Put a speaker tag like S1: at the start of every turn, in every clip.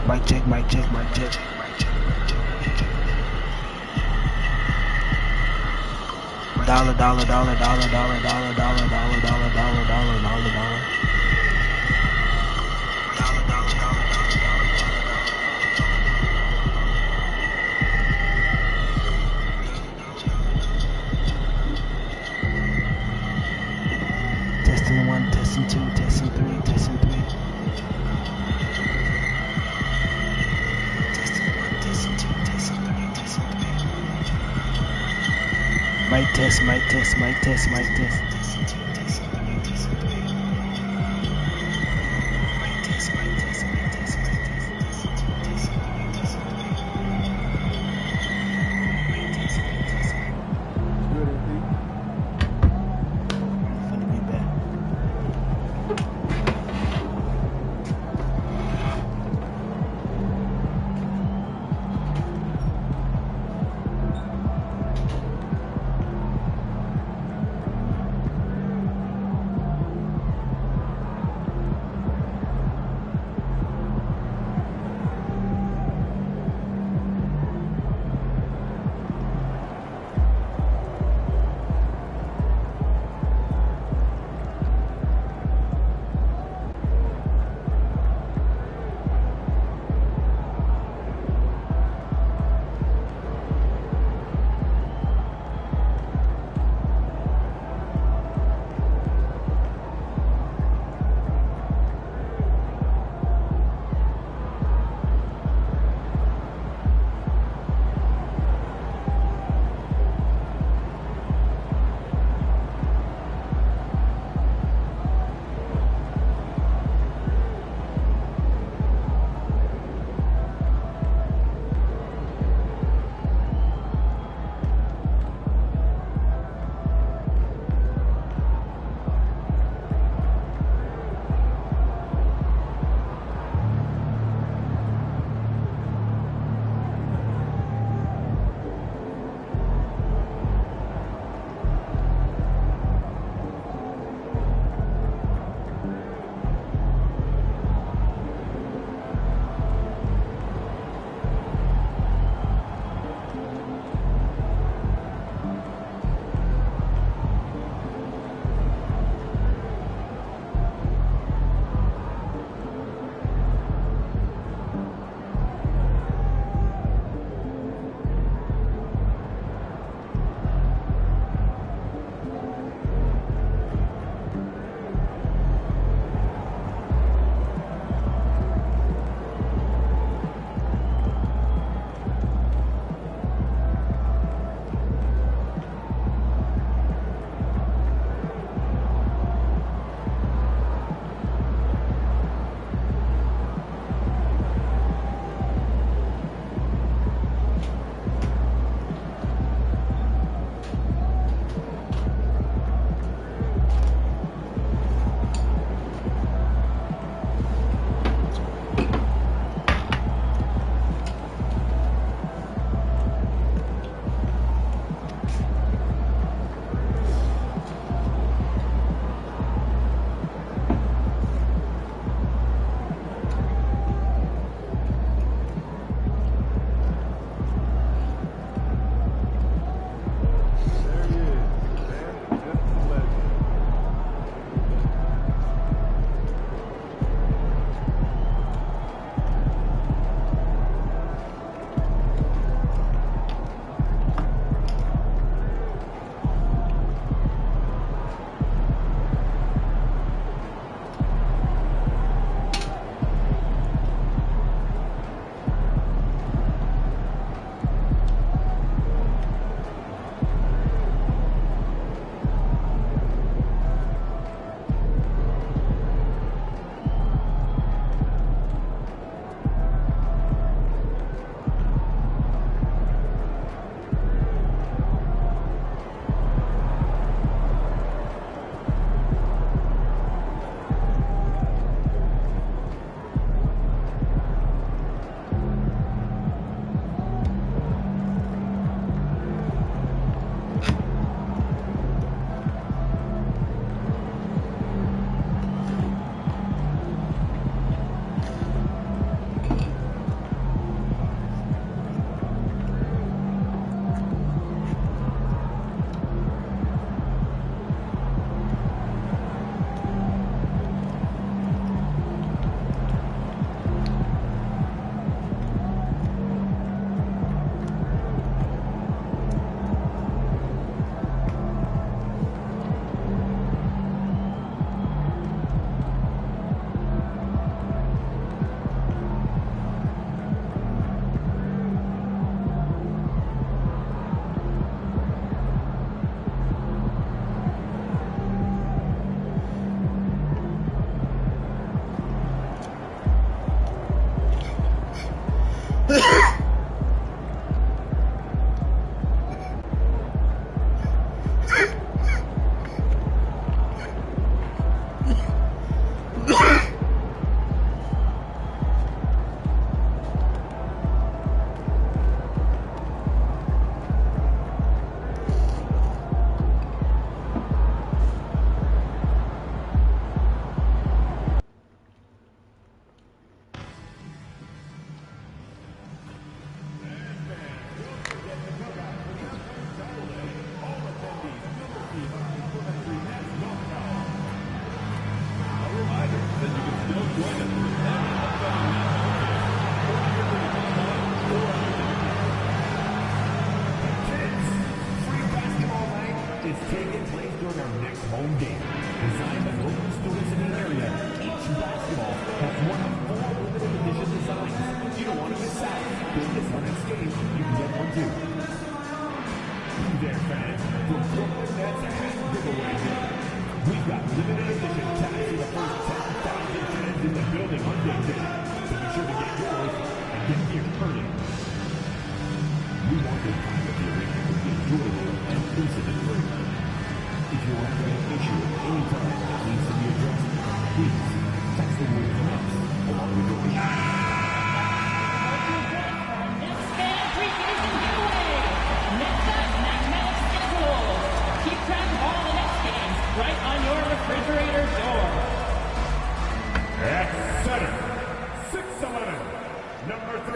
S1: Mic check, mic check, mic check. Dollar, dollar, dollar, dollar, dollar, dollar, dollar, dollar, dollar, dollar, dollar, dollar, dollar. Testing 1, testing 2, testing 3, testing 3. Testing 1, testing 2, testing 3, testing 3. Mic test, mic test, mic test, mic test. Testing 2, testing 3, testing 3. Mic test, mic test, mic test, mic test. Testing 2, testing 3, testing 3. Mic test, mic test, mic test. Funny be back.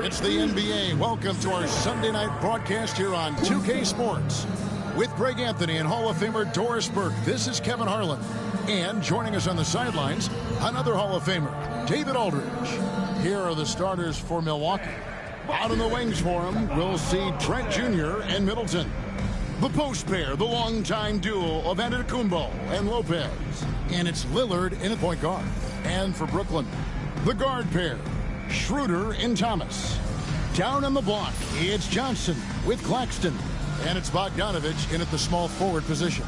S2: It's the NBA. Welcome to our Sunday night broadcast here on 2K Sports. With Greg Anthony and Hall of Famer Doris Burke, this is Kevin Harlan. And joining us on the sidelines, another Hall of Famer, David Aldridge. Here are the starters for Milwaukee. Out in the wings for him, we'll see Trent Jr. and Middleton. The post pair, the longtime duo of Antetokounmpo and Lopez. And it's Lillard in at point guard. And for Brooklyn, the guard pair, Schroeder and Thomas. Down on the block, it's Johnson with Claxton. And it's Bogdanovich in at the small forward position.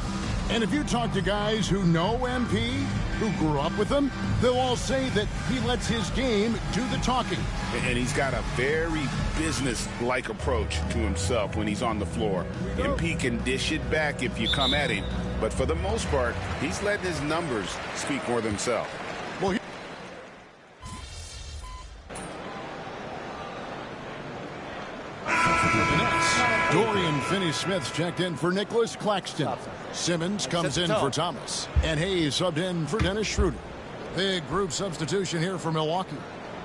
S2: And if you talk to guys who know MP, who grew up with him, they'll all say that he lets his game do the talking.
S3: And he's got a very business-like approach to himself when he's on the floor. MP can dish it back if you come at him. But for the most part, he's letting his numbers speak for themselves.
S2: Well, Dorian Finney-Smith's checked in for Nicholas Claxton. Simmons comes in for Thomas. And Hayes subbed in for Dennis Schroeder. Big group substitution here for Milwaukee.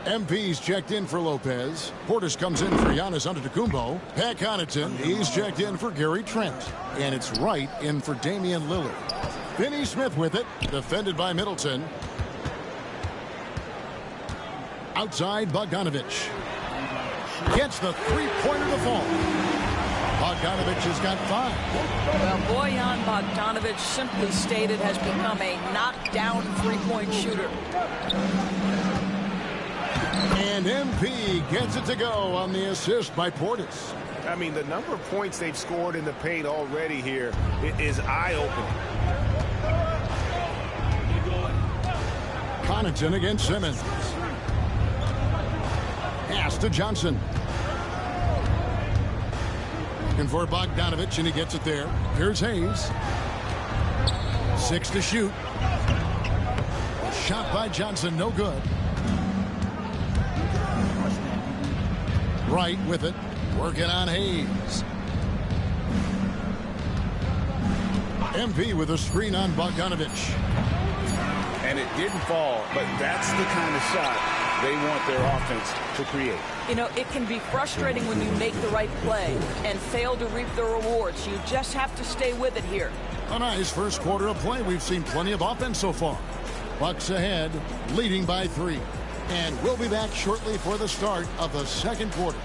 S2: MP's checked in for Lopez. Portis comes in for Giannis Antetokounmpo. Pat Connaughton, he's checked in for Gary Trent. And it's Wright in for Damian Lillard. Finney-Smith with it, defended by Middleton. Outside, Bogdanovich. Gets the three-pointer to fall. Bogdanovich has got 5.
S4: Well, Bojan Bogdanovich, simply stated, has become a knockdown three-point shooter.
S2: And MP gets it to go on the assist by Portis.
S5: I mean, the number of points they've scored in the paint already here is eye-opening.
S2: Connaughton against Simmons. Pass to Johnson. Looking for Bogdanovich, and he gets it there. Here's Hayes. 6 to shoot. Shot by Johnson, no good. Wright with it, working on Hayes. MP with a screen on Bogdanovich.
S3: And it didn't fall, but that's the kind of shot they want their offense to create.
S4: You know, it can be frustrating when you make the right play and fail to reap the rewards. You just have to stay with it here.
S2: A nice first quarter of play. We've seen plenty of offense so far. Bucks ahead, leading by 3. And we'll be back shortly for the start of the second quarter.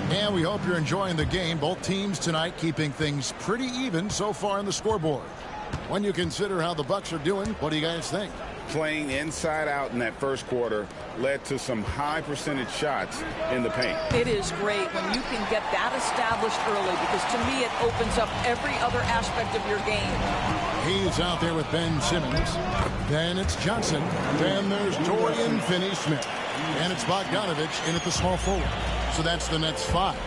S2: And we hope you're enjoying the game. Both teams tonight keeping things pretty even so far on the scoreboard. When you consider how the Bucks are doing, what do you guys think?
S3: Playing inside out in that first quarter led to some high percentage shots in the paint.
S4: It is great when you can get that established early, because to me it opens up every other aspect of your game.
S2: Hayes out there with Ben Simmons. Then it's Johnson. Then there's Dorian Finney-Smith. And it's Bogdanovich in at the small forward. So that's the Nets 5.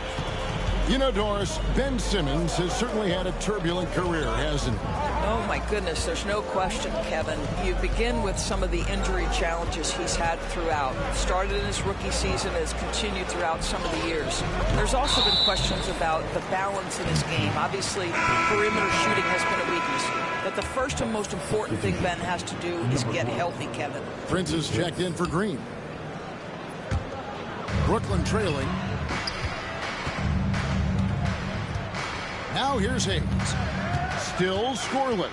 S2: You know, Doris, Ben Simmons has certainly had a turbulent career, hasn't he?
S4: Oh, my goodness, there's no question, Kevin. You begin with some of the injury challenges he's had throughout. Started in his rookie season, has continued throughout some of the years. There's also been questions about the balance in his game. Obviously, perimeter shooting has been a weakness. But the first and most important thing Ben has to do is get healthy, Kevin.
S2: Prince is checked in for Green. Brooklyn trailing. Now here's Hayes. Still scoreless.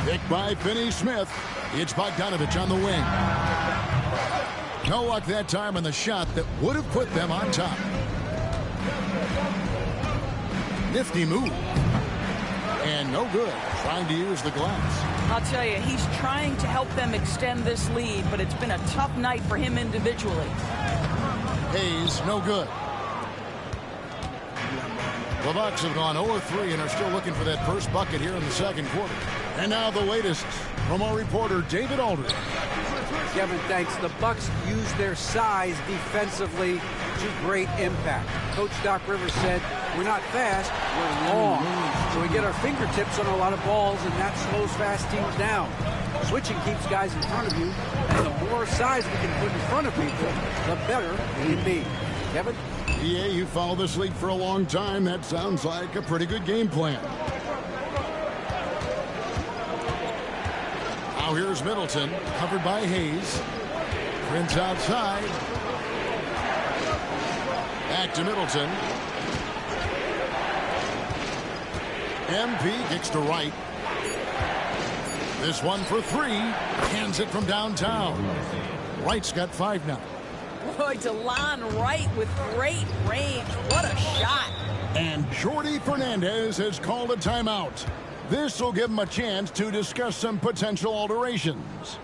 S2: Picked by Finney-Smith. It's Bogdanovich on the wing. No luck that time on the shot that would have put them on top. Nifty move. And no good. Trying to use the glass.
S4: I'll tell you, he's trying to help them extend this lead, but it's been a tough night for him individually.
S2: Hayes, no good. The Bucks have gone 0-3 and are still looking for that first bucket here in the second quarter. And now the latest from our reporter, David Aldridge.
S6: Kevin, thanks. The Bucks use their size defensively to great impact. Coach Doc Rivers said, we're not fast, we're long. So we get our fingertips on a lot of balls, and that slows fast teams down. Switching keeps guys in front of you, and the more size we can put in front of people, the better we can be. Kevin?
S2: Yeah, you follow this league for a long time. That sounds like a pretty good game plan. Now here's Middleton, covered by Hayes. Prince outside. Back to Middleton. MP kicks to right. This one for three. Hands it from downtown. Wright's got 5 now.
S4: Boy, DeLon Wright with great range. What a shot.
S2: And Jordi Fernandez has called a timeout. This will give him a chance to discuss some potential alterations.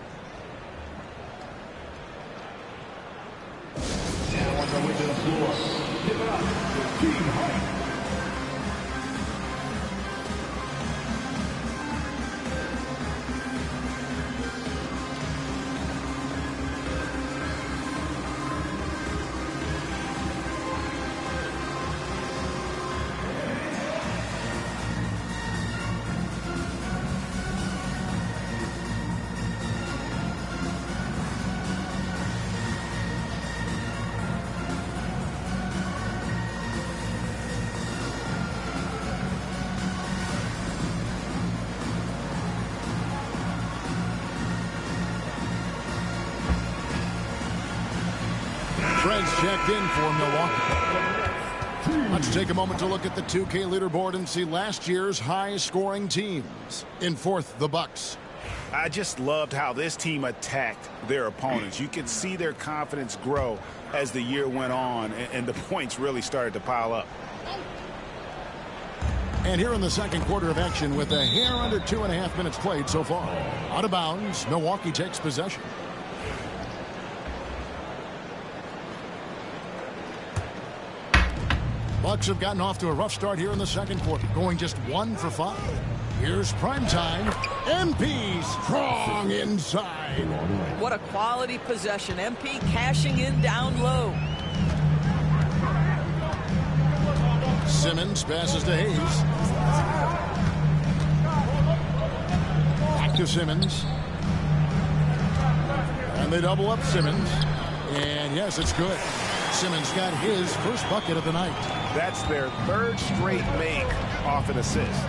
S2: Fred's checked in for Milwaukee. Let's take a moment to look at the 2K leaderboard and see last year's high-scoring teams. In fourth, the Bucks.
S3: I just loved how this team attacked their opponents. You could see their confidence grow as the year went on, and the points really started to pile up.
S2: And here in the second quarter of action with a hair under 2.5 minutes played so far. Out of bounds, Milwaukee takes possession. Bucks have gotten off to a rough start here in the second quarter, going just 1 for 5. Here's primetime. MP strong inside.
S4: What a quality possession. MP cashing in down low.
S2: Simmons passes to Hayes. Back to Simmons. And they double up Simmons. And yes, it's good. Simmons got his first bucket of the night.
S3: That's their third straight make off an assist.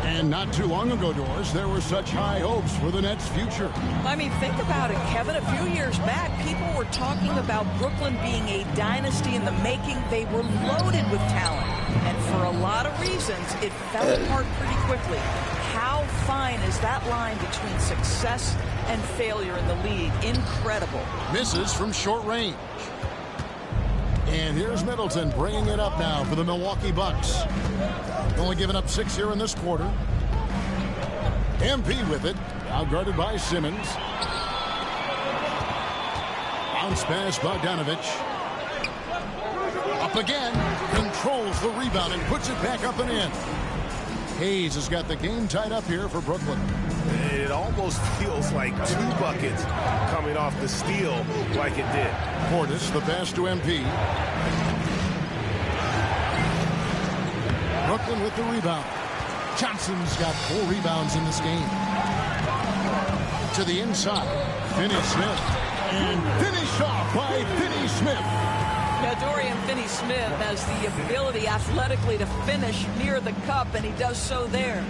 S2: And not too long ago, Doris, there were such high hopes for the Nets' future.
S4: I mean, think about it, Kevin. A few years back, people were talking about Brooklyn being a dynasty in the making. They were loaded with talent. And for a lot of reasons, it fell apart pretty quickly. How fine is that line between success and failure in the league? Incredible.
S2: Misses from short range. And here's Middleton bringing it up now for the Milwaukee Bucks. Only giving up 6 here in this quarter. MP with it. Now guarded by Simmons. Bounce pass Bogdanovich. Up again. Controls the rebound and puts it back up and in. Hayes has got the game tied up here for Brooklyn.
S5: It almost feels like 2 buckets coming off the steal like it did.
S2: Portis, the pass to MP. Brooklyn with the rebound. Johnson's got 4 rebounds in this game. To the inside, Finney-Smith. And finished off by Finney-Smith.
S4: Now, Dorian Finney-Smith has the ability athletically to finish near the cup, and he does so there.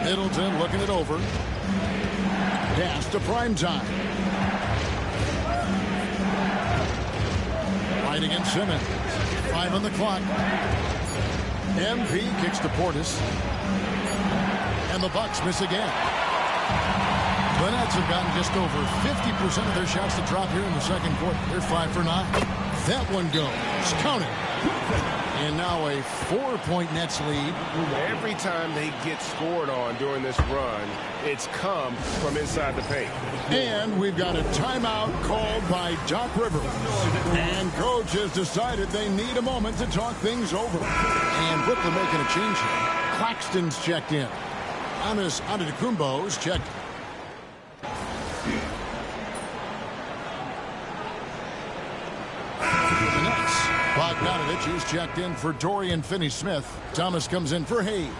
S2: Middleton looking it over. Pass to Primetime. Right against Simmons. 5 on the clock. MP kicks to Portis. And the Bucks miss again. The Nets have gotten just over 50% of their shots to drop here in the second quarter. They're 5 for 9. That one goes. Counting. And now a 4-point Nets lead.
S5: Every time they get scored on during this run, it's come from inside the paint.
S2: And we've got a timeout called by Doc Rivers. And coach has decided they need a moment to talk things over. And Brooklyn making a change here. Claxton's checked in. Giannis Antetokounmpo's checked. The Nets. Bogdanovich is checked in for Dorian Finney-Smith. Thomas comes in for Hayes.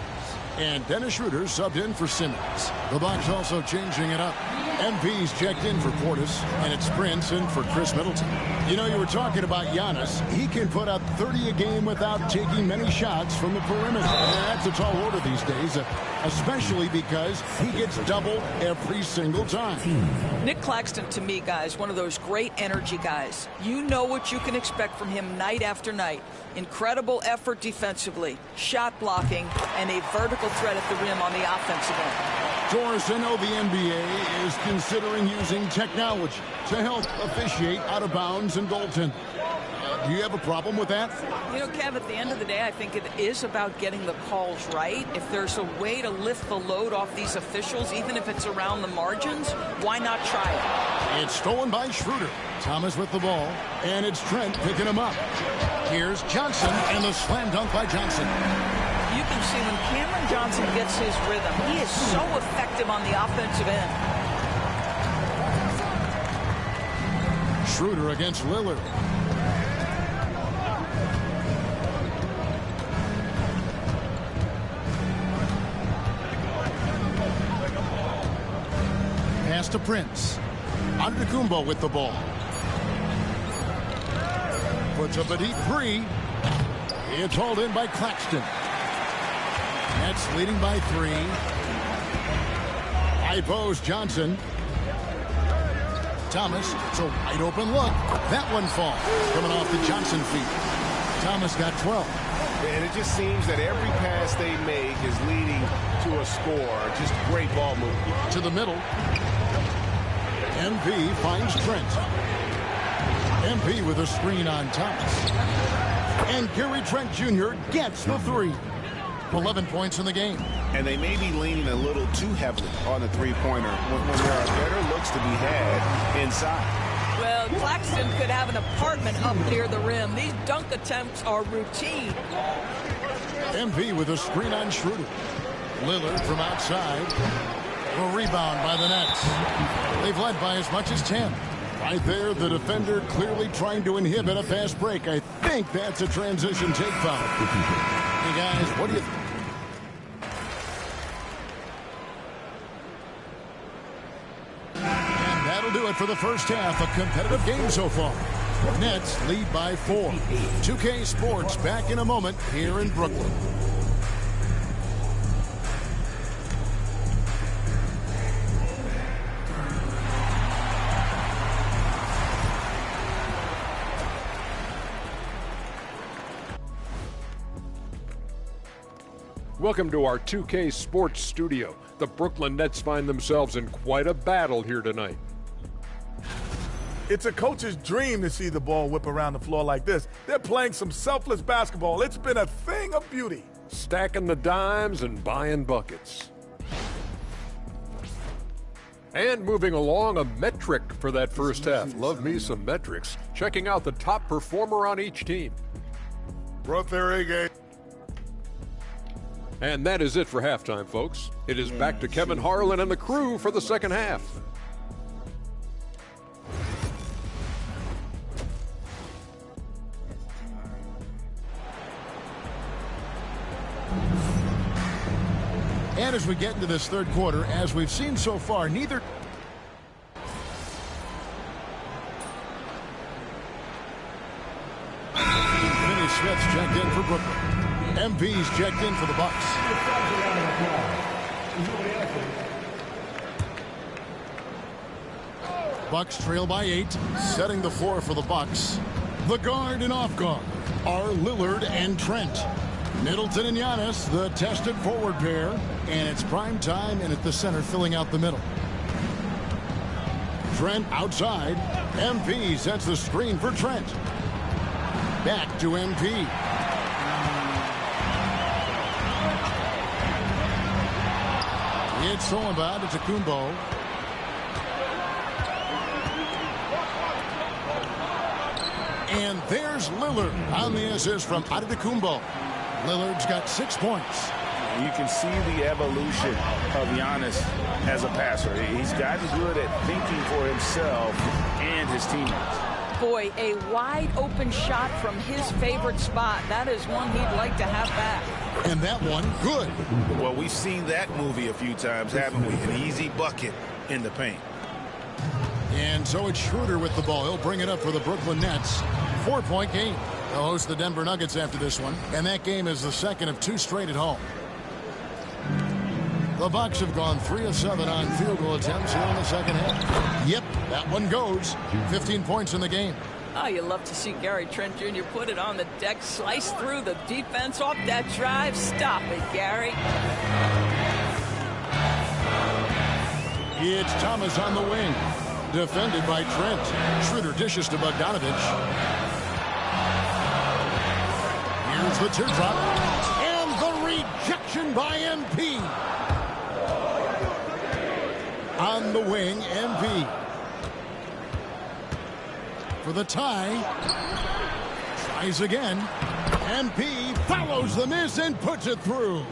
S2: And Dennis Schroeder subbed in for Simmons. The Bucks also changing it up. MP's checked in for Portis, and it's Prince in for Chris Middleton. You know, you were talking about Giannis. He can put up 30 a game without taking many shots from the perimeter. And that's a tall order these days, especially because he gets doubled every single time.
S4: Nick Claxton, to me, guys, one of those great energy guys. You know what you can expect from him night after night. Incredible effort defensively, shot blocking, and a vertical threat at the rim on the offensive end.
S2: Doris, I know the NBA is considering using technology to help officiate out of bounds and goaltending. Do you have a problem with that?
S4: You know, Kev, at the end of the day, I think it is about getting the calls right. If there's a way to lift the load off these officials, even if it's around the margins, why not try it?
S2: It's stolen by Schroeder. Thomas with the ball, and it's Trent picking him up. Here's Johnson, and the slam dunk by Johnson.
S4: You can see when Cameron Johnson gets his rhythm, he is so effective on the offensive end.
S2: Schroeder against Lillard. Pass to Prince. Antetokounmpo with the ball. Puts up a deep 3. It's hauled in by Claxton. Nets leading by 3. High post Johnson. Thomas, it's a wide open look. That one falls. Coming off the Johnson feet. Thomas got 12.
S5: And it just seems that every pass they make is leading to a score. Just great ball movement.
S2: To the middle. MP finds Trent. MP with a screen on Thomas. And Gary Trent Jr. gets the 3. 11 points in the game.
S3: And they may be leaning a little too heavily on the three-pointer when there are better looks to be had inside.
S4: Well, Claxton could have an apartment up near the rim. These dunk attempts are routine.
S2: MP with a screen on Schroeder. Lillard from outside. A rebound by the Nets. They've led by as much as 10. Right there, the defender clearly trying to inhibit a fast break. I think that's a transition take foul. Hey, guys, what do you think? And that'll do it for the first half. A competitive game so far. Nets lead by 4. 2K Sports back in a moment here in Brooklyn.
S7: Welcome to our 2K Sports studio. The Brooklyn Nets find themselves in quite a battle here tonight.
S8: It's a coach's dream to see the ball whip around the floor like this. They're playing some selfless basketball. It's been a thing of beauty.
S7: Stacking the dimes and buying buckets. And moving along, a metric for that first half. Love me some metrics. Checking out the top performer on each team.
S8: Brought their A game.
S7: And that is it for halftime, folks. It is back to Kevin Harlan and the crew for the second half.
S2: And as we get into this third quarter, as we've seen so far, neither... Finney Smith's checked in for Brooklyn. MV's checked in for the Bucks. Bucks trail by 8, setting the floor for the Bucks. The guard and off guard are Lillard and Trent. Middleton and Giannis, the tested forward pair. And it's prime time, and at the center, filling out the middle. Trent outside. MP sets the screen for Trent. Back to MP. It's stolen by Antetokounmpo. And there's Lillard on the assist from Antetokounmpo. Lillard's got 6 points.
S3: You can see the evolution of Giannis as a passer. He's gotten good at thinking for himself and his teammates.
S4: Boy, a wide open shot from his favorite spot. That is one he'd like to have back.
S2: And that one, good.
S3: Well, we've seen that movie a few times, haven't we? An easy bucket in the paint.
S2: And so it's Schroeder with the ball. He'll bring it up for the Brooklyn Nets. 4-point game. They'll host the Denver Nuggets after this one. And that game is the second of 2 straight at home. The Bucks have gone 3 of 7 on field goal attempts here in the second half. Yep, that one goes. 15 points in the game.
S4: Oh, you love to see Gary Trent Jr. put it on the deck, slice through the defense off that drive. Stop it, Gary.
S2: It's Thomas on the wing. Defended by Trent. Schroeder dishes to Bogdanovich. Here's the teardrop. And the rejection by MP. On the wing, MP. For the tie. Tries again. MP follows the miss and puts it through.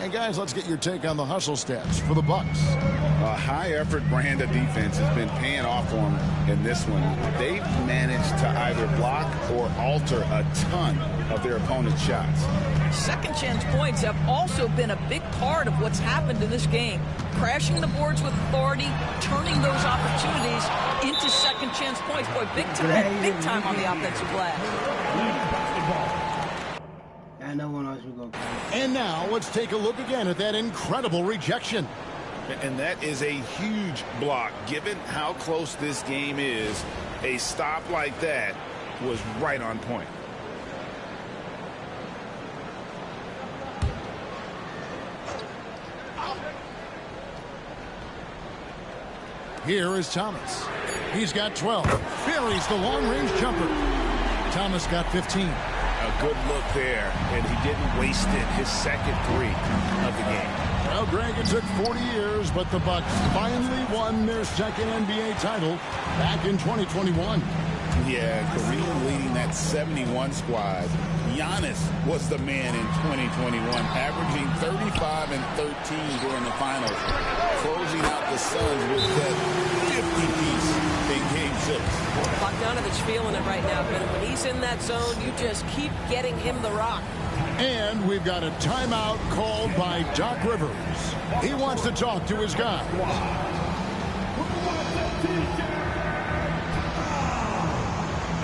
S2: And guys, let's get your take on the hustle stats for the Bucks.
S3: A high-effort brand of defense has been paying off for them in this one. They've managed to either block or alter a ton of their opponent's shots.
S4: Second chance points have also been a big part of what's happened in this game. Crashing the boards with authority, turning those opportunities into second chance points. Boy, big time on the offensive glass.
S1: I know when I was going to go.
S2: And now let's take a look again at that incredible rejection.
S3: And that is a huge block. Given how close this game is, a stop like that was right on point.
S2: Here is Thomas. He's got 12. Buries the long-range jumper. Thomas got 15.
S3: A good look there, and he didn't waste it. His second 3 of the game.
S2: Well, Greg, it took 40 years, but the Bucks finally won their second NBA title back in 2021.
S3: Yeah, Kareem leading that 71 squad. Giannis was the man in 2021, averaging 35 and 13 during the finals, closing out the Suns with that 50-piece in Game 6.
S9: Bogdanovich feeling it right now, but when he's in that zone, you just keep getting him the rock.
S2: And we've got a timeout called by Doc Rivers. He wants to talk to his guys.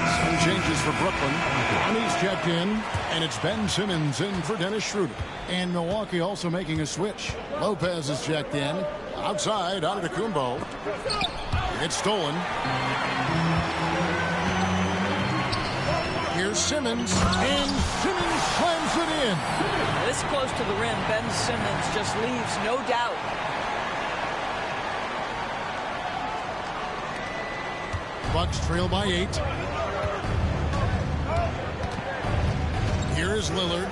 S2: Some changes for Brooklyn. Ronnie's checked in, and it's Ben Simmons in for Dennis Schroeder. And Milwaukee also making a switch. Lopez is checked in. Outside, Antetokounmpo. It's stolen. Here's Simmons, and Simmons slams it in.
S4: This close to the rim, Ben Simmons just leaves no doubt.
S2: Bucks trail by 8. Here is Lillard.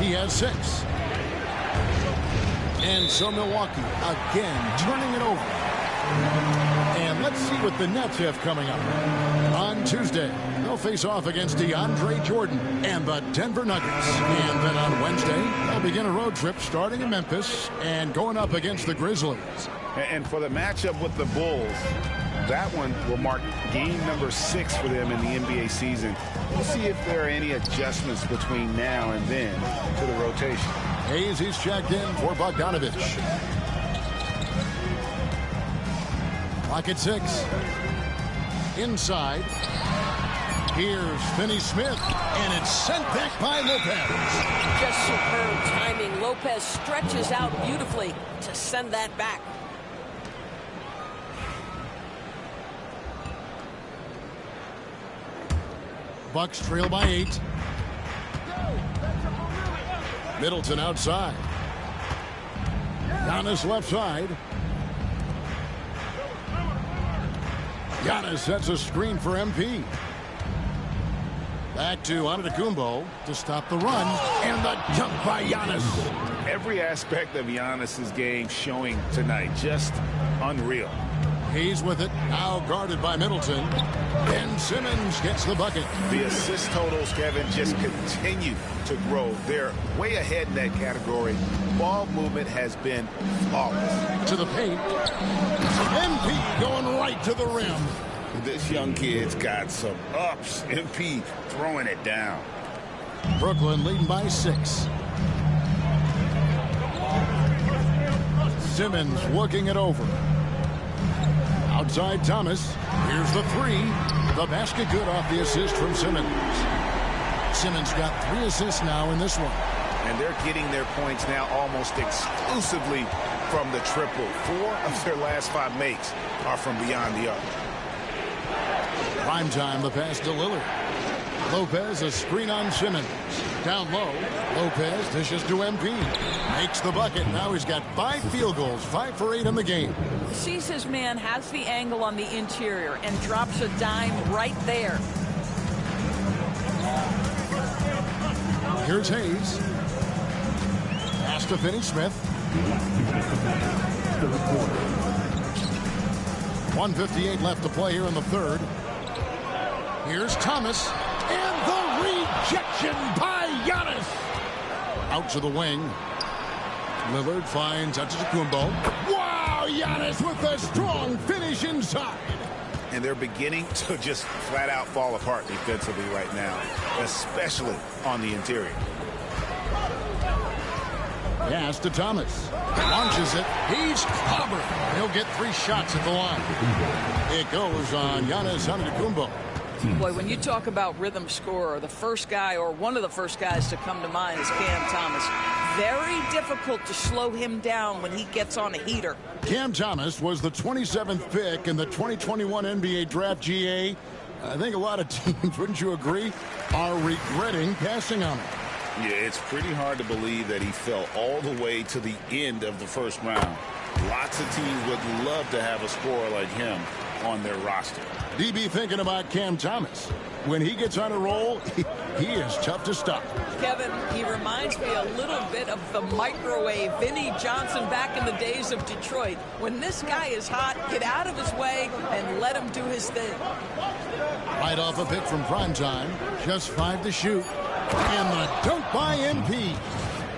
S2: He has 6. And so Milwaukee again turning it over. And let's see what the Nets have coming up. On Tuesday, they'll face off against DeAndre Jordan and the Denver Nuggets. And then on Wednesday, they'll begin a road trip starting in Memphis and going up against the Grizzlies.
S3: And for the matchup with the Bulls, that one will mark game number 6 for them in the NBA season. We'll see if there are any adjustments between now and then to the rotation.
S2: Hayes, he's checked in for Bogdanovich. Clock at 6. Inside. Here's Finney-Smith, and it's sent back by Lopez.
S9: Just superb timing. Lopez stretches out beautifully to send that back.
S2: Bucks trail by 8. Middleton outside. Giannis left side. Giannis sets a screen for MP. Back to Antetokounmpo to stop the run. And the dunk by Giannis.
S3: Every aspect of Giannis's game showing tonight. Just unreal.
S2: Hayes with it. Now guarded by Middleton. Ben Simmons gets the bucket.
S3: The assist totals, Kevin, just continue to grow. They're way ahead in that category. Ball movement has been flawless.
S2: To the paint. MP going right to the rim.
S3: This young kid's got some ups. MP throwing it down.
S2: Brooklyn leading by 6. Simmons working it over. Outside Thomas. Here's the 3. The basket good off the assist from Simmons. Simmons got 3 assists now in this one.
S3: And they're getting their points now almost exclusively from the triple. 4 of their last 5 makes are from beyond the arc.
S2: Prime time, the pass to Lillard. Lopez, a screen on Simmons. Down low. Lopez dishes to MP. Makes the bucket. Now he's got 5 field goals, 5 for 8 in the game.
S4: Sees his man, has the angle on the interior, and drops a dime right there.
S2: Here's Hayes. Pass to Finney-Smith. 1:58 left to play here in the third. Here's Thomas. And the rejection by Giannis. Out to the wing. Lillard finds Antetokounmpo. Wow, Giannis with a strong finish inside.
S3: And they're beginning to just flat out fall apart defensively right now, especially on the interior.
S2: Pass to Thomas. Launches it. He's covered. He'll get 3 shots at the line. It goes on Giannis Antetokounmpo.
S4: Boy, when you talk about rhythm scorer, the first guy or one of the first guys to come to mind is Cam Thomas. Very difficult to slow him down when he gets on a heater.
S2: Cam Thomas was the 27th pick in the 2021 NBA Draft. GA. I think a lot of teams, wouldn't you agree, are regretting passing on him.
S3: Yeah, it's pretty hard to believe that he fell all the way to the end of the first round. Lots of teams would love to have a scorer like him on their roster.
S2: DB thinking about Cam Thomas. When he gets on a roll, he is tough to stop.
S4: Kevin, he reminds me a little bit of the microwave Vinnie Johnson back in the days of Detroit. When this guy is hot, get out of his way and let him do his thing.
S2: Right off a pick from primetime, just 5 to shoot. And the dunk by MP.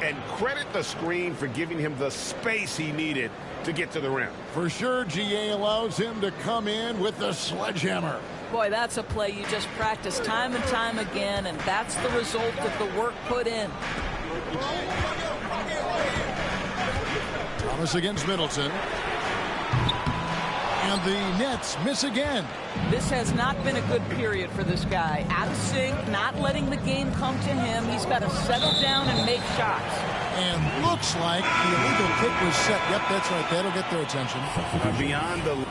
S5: And credit the screen for giving him the space he needed to get to the rim.
S2: For sure, GA allows him to come in with the sledgehammer.
S4: Boy, that's a play you just practice time and time again, and that's the result of the work put in.
S2: Thomas against Middleton. And the Nets miss again.
S4: This has not been a good period for this guy. Out of sync, not letting the game come to him. He's got to settle down and make shots.
S2: And looks like the illegal kick was set. Yep, that's right. That'll get their attention.
S3: Beyond the...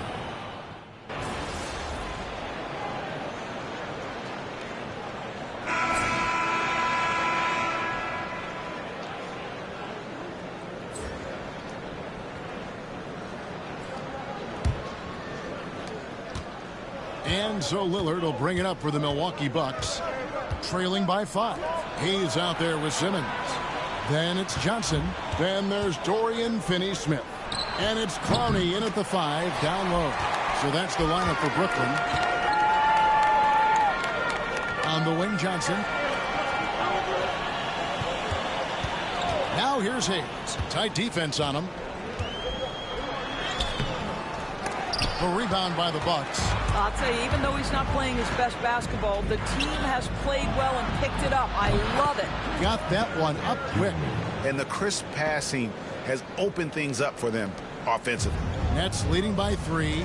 S2: And so Lillard will bring it up for the Milwaukee Bucks, trailing by 5. He's out there with Simmons. Then it's Johnson. Then there's Dorian Finney-Smith. And it's Clowney in at the 5, down low. So that's the lineup for Brooklyn. On the wing, Johnson. Now here's Hayes. Tight defense on him. The rebound by the Bucks.
S4: I'll tell you, even though he's not playing his best basketball, the team has played well and picked it up. I love it.
S2: Got that one up quick.
S3: And the crisp passing has opened things up for them offensively.
S2: Nets leading by 3.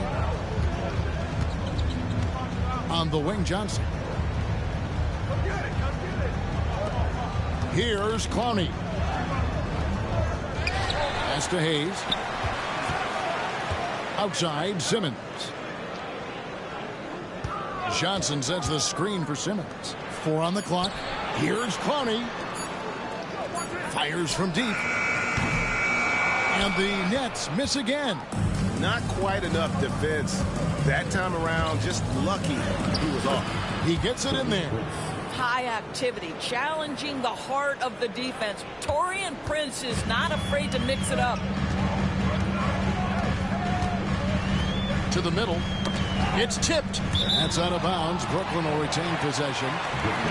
S2: On the wing, Johnson. Here's Clowney. Pass to Hayes. Outside, Simmons. Johnson sets the screen for Simmons. 4 on the clock. Here's Clowney. Fires from deep. And the Nets miss again.
S5: Not quite enough defense. That time around, just lucky he was off.
S2: He gets it in there.
S4: High activity, challenging the heart of the defense. Taurean Prince is not afraid to mix it up.
S2: To the middle. It's tipped. That's out of bounds. Brooklyn will retain possession.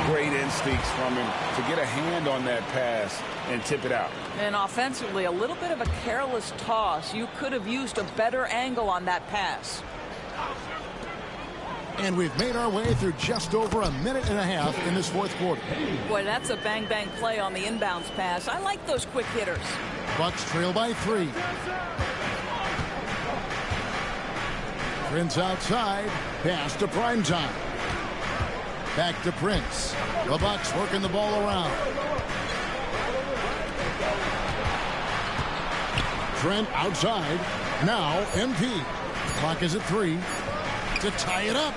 S3: Great instincts from him to get a hand on that pass and tip it out.
S4: And offensively, a little bit of a careless toss. You could have used a better angle on that pass.
S2: And we've made our way through just over a minute and a half in this fourth quarter.
S4: Boy, that's a bang-bang play on the inbounds pass. I like those quick hitters.
S2: Bucks trail by 3. Prince outside. Pass to Primetime. Back to Prince. The Bucks working the ball around. Trent outside. Now MP. Clock is at 3. To tie it up.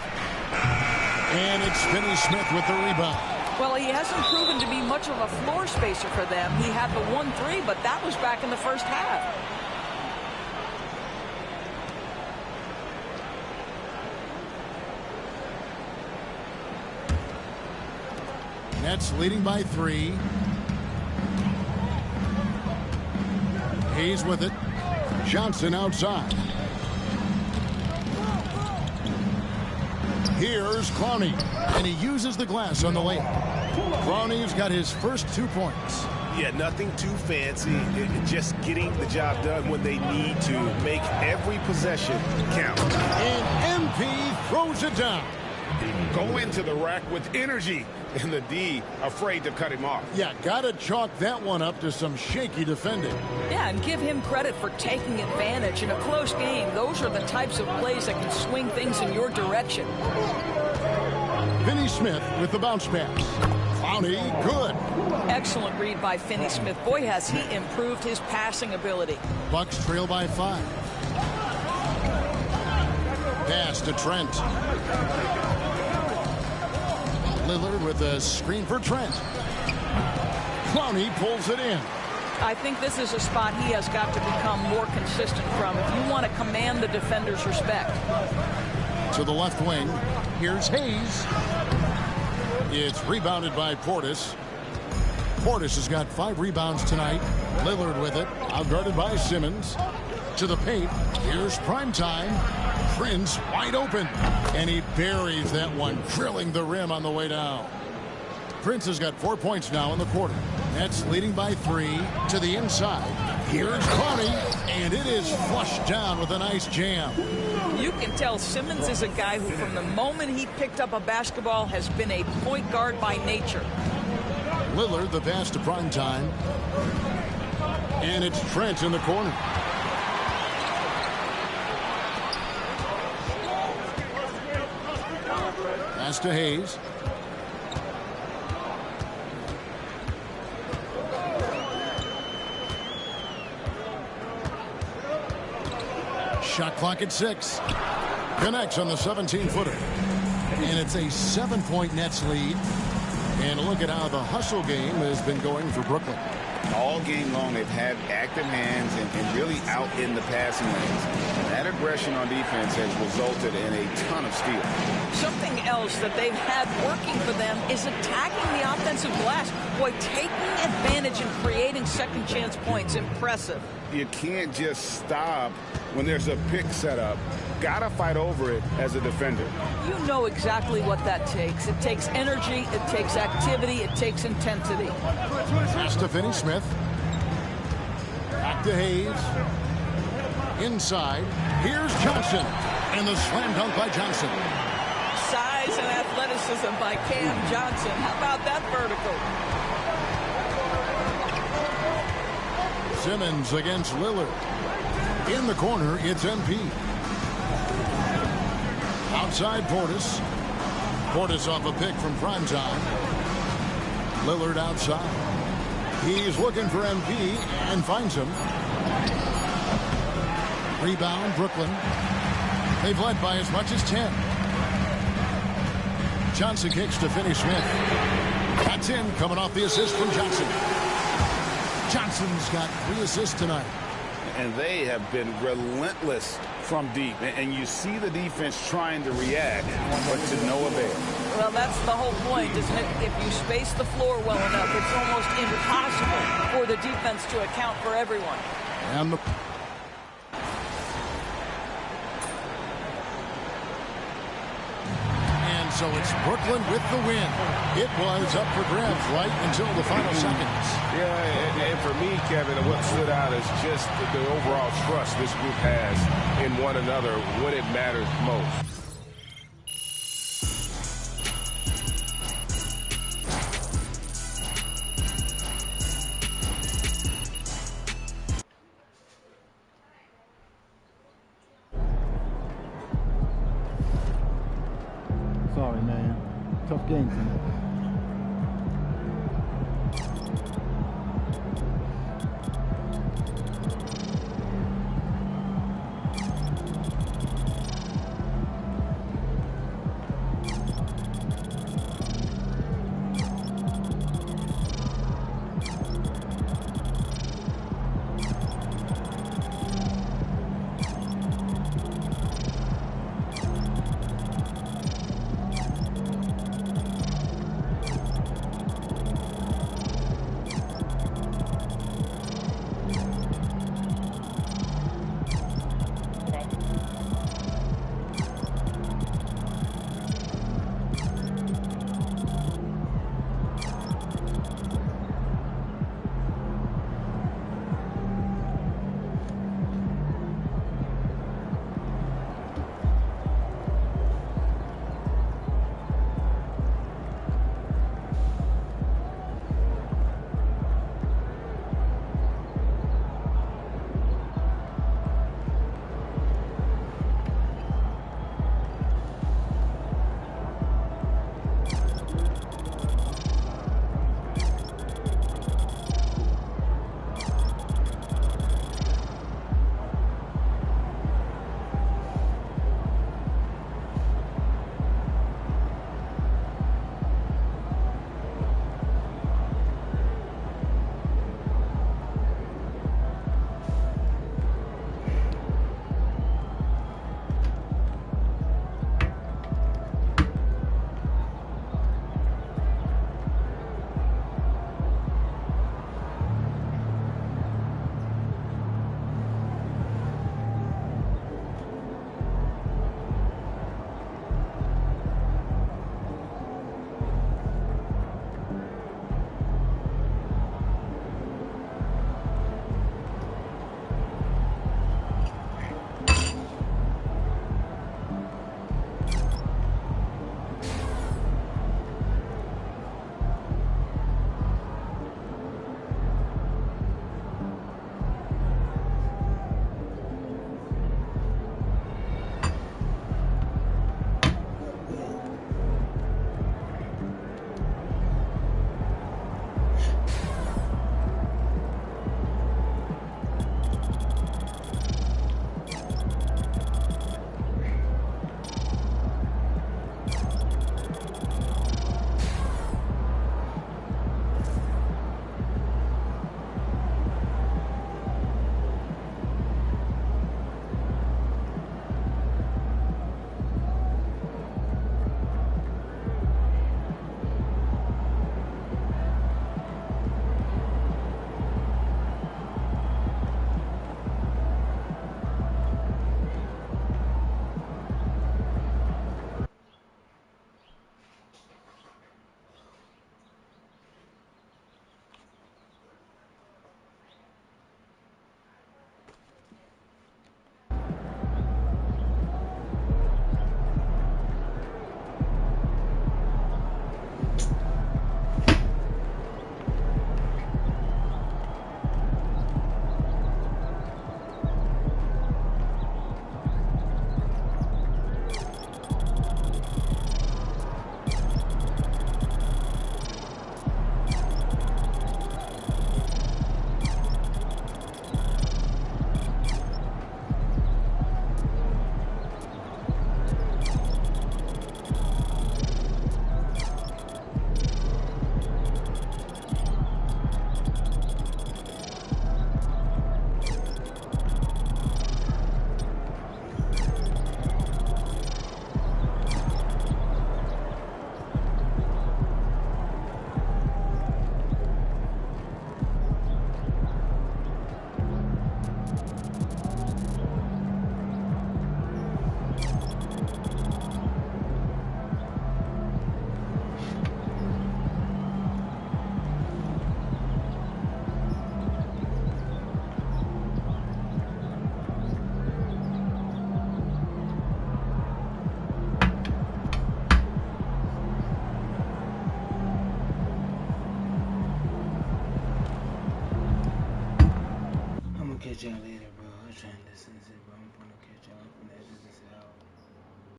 S2: And it's Finney-Smith with the rebound.
S4: Well, he hasn't proven to be much of a floor spacer for them. He had the 1-3, but that was back in the first half.
S2: Nets leading by 3. Hayes with it. Johnson outside. Here's Clowney, and he uses the glass on the lane. Clowney's got his first 2 points.
S5: Yeah, nothing too fancy. Just getting the job done when they need to. Make every possession count.
S2: And MP throws it down.
S3: Go into the rack with energy, and the D afraid to cut him off.
S2: Yeah, gotta chalk that one up to some shaky defending.
S4: Yeah, and give him credit for taking advantage. In a close game, those are the types of plays that can swing things in your direction.
S2: Finney-Smith with the bounce pass. Clowney, good.
S4: Excellent read by Finney-Smith. Boy, has he improved his passing ability.
S2: Bucks trail by 5. Pass to Trent. Lillard with a screen for Trent. Clowney pulls it in.
S4: I think this is a spot he has got to become more consistent from if you want to command the defender's respect.
S2: To the left wing. Here's Hayes. It's rebounded by Portis. Portis has got 5 rebounds tonight. Lillard with it. Outguarded by Simmons. To the paint. Here's Primetime. Prince wide open. And he buries that one, drilling the rim on the way down. Prince has got 4 points now in the quarter. Nets leading by 3 to the inside. Here's Clowney, and it is flushed down with a nice jam.
S4: You can tell Simmons is a guy who, from the moment he picked up a basketball, has been a point guard by nature.
S2: Lillard, the pass to Primetime. And it's Trent in the corner. Pass to Hayes. Shot clock at 6. Connects on the 17-footer. And it's a 7-point Nets lead. And look at how the hustle game has been going for Brooklyn.
S3: All game long, they've had active hands and really out in the passing lanes. And that aggression on defense has resulted in a ton of steals.
S4: Something else that they've had working for them is attacking the offensive glass. Boy, taking advantage and creating second chance points. Impressive.
S3: You can't just stop when there's a pick set up. Gotta fight over it as a defender.
S4: You know exactly what that takes. It takes energy, it takes activity, it takes intensity.
S2: Pass to Finney Smith. Back to Hayes. Inside. Here's Johnson. And the slam dunk by Johnson.
S4: Size and athleticism by Cam Johnson. How about that vertical?
S2: Simmons against Lillard. In the corner, it's MP. Outside Portis. Portis off a pick from primetime. Lillard outside. He's looking for MP and finds him. Rebound, Brooklyn. They've led by as much as 10. Johnson kicks to Finney Smith. That's in, coming off the assist from Johnson. Johnson's got 3 assists tonight.
S3: And they have been relentless from deep. And you see the defense trying to react, but to no avail.
S4: Well, that's the whole point, isn't it? If you space the floor well enough, it's almost impossible for the defense to account for everyone.
S2: And so it's Brooklyn with the win. It was up for grabs right until the final seconds.
S5: Yeah, and for me, Kevin, what stood out is just the overall trust this group has in one another when it matters most.
S1: Sorry, man. Tough game tonight.